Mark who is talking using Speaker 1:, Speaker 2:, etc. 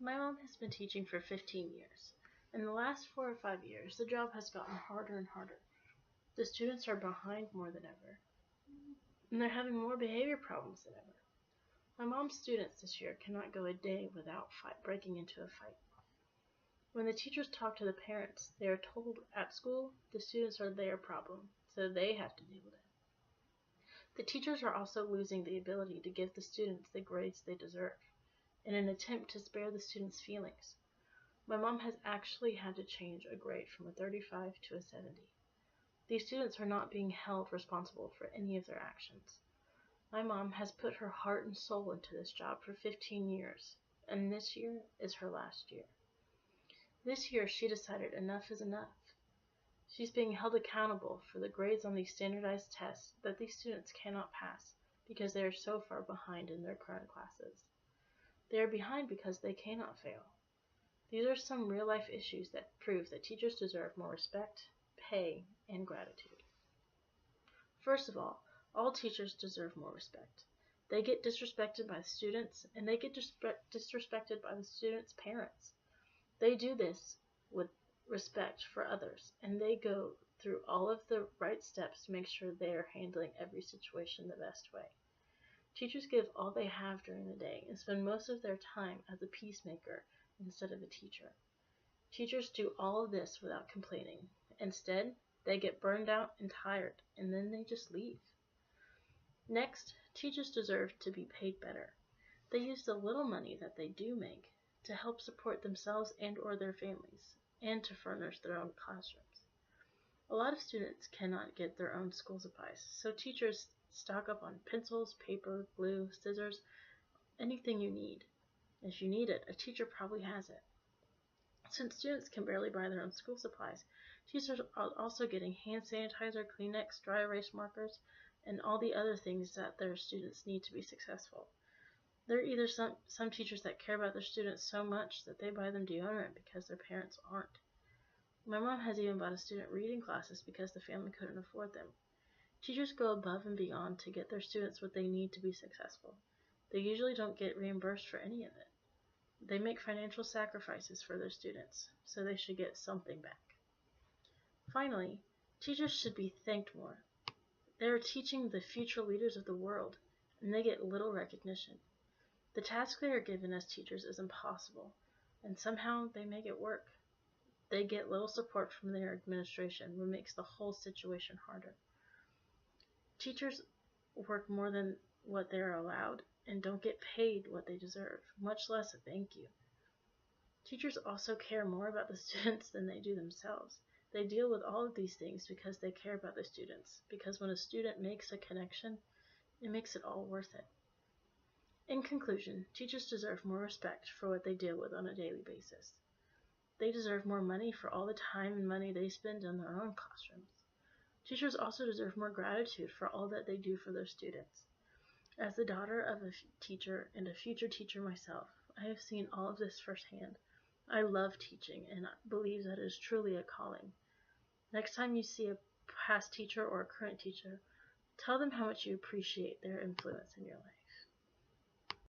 Speaker 1: My mom has been teaching for 15 years. In the last 4 or 5 years, the job has gotten harder and harder. The students are behind more than ever, and they're having more behavior problems than ever. My mom's students this year cannot go a day without breaking into a fight. When the teachers talk to the parents, they are told at school the students are their problem, so they have to deal with it. The teachers are also losing the ability to give the students the grades they deserve, in an attempt to spare the students' feelings. My mom has actually had to change a grade from a 35 to a 70. These students are not being held responsible for any of their actions. My mom has put her heart and soul into this job for 15 years, and this year is her last year. This year she decided enough is enough. She's being held accountable for the grades on these standardized tests that these students cannot pass because they are so far behind in their current classes. They are behind because they cannot fail. These are some real-life issues that prove that teachers deserve more respect, pay, and gratitude. First of all teachers deserve more respect. They get disrespected by the students, and they get disrespected by the students' parents. They do this with respect for others, and they go through all of the right steps to make sure they are handling every situation the best way. Teachers give all they have during the day and spend most of their time as a peacemaker instead of a teacher. Teachers do all of this without complaining. Instead, they get burned out and tired, and then they just leave. Next, teachers deserve to be paid better. They use the little money that they do make to help support themselves and or their families, and to furnish their own classrooms. A lot of students cannot get their own school supplies, so teachers stock up on pencils, paper, glue, scissors, anything you need. If you need it, a teacher probably has it. Since students can barely buy their own school supplies, teachers are also getting hand sanitizer, Kleenex, dry erase markers, and all the other things that their students need to be successful. There are either some teachers that care about their students so much that they buy them deodorant because their parents aren't. My mom has even bought a student reading classes because the family couldn't afford them. Teachers go above and beyond to get their students what they need to be successful. They usually don't get reimbursed for any of it. They make financial sacrifices for their students, so they should get something back. Finally, teachers should be thanked more. They are teaching the future leaders of the world, and they get little recognition. The task they are given as teachers is impossible, and somehow they make it work. They get little support from their administration, which makes the whole situation harder. Teachers work more than what they are allowed and don't get paid what they deserve, much less a thank you. Teachers also care more about the students than they do themselves. They deal with all of these things because they care about the students, because when a student makes a connection, it makes it all worth it. In conclusion, teachers deserve more respect for what they deal with on a daily basis. They deserve more money for all the time and money they spend in their own classrooms. Teachers also deserve more gratitude for all that they do for their students. As the daughter of a teacher and a future teacher myself, I have seen all of this firsthand. I love teaching and I believe that it is truly a calling. Next time you see a past teacher or a current teacher, tell them how much you appreciate their influence in your life.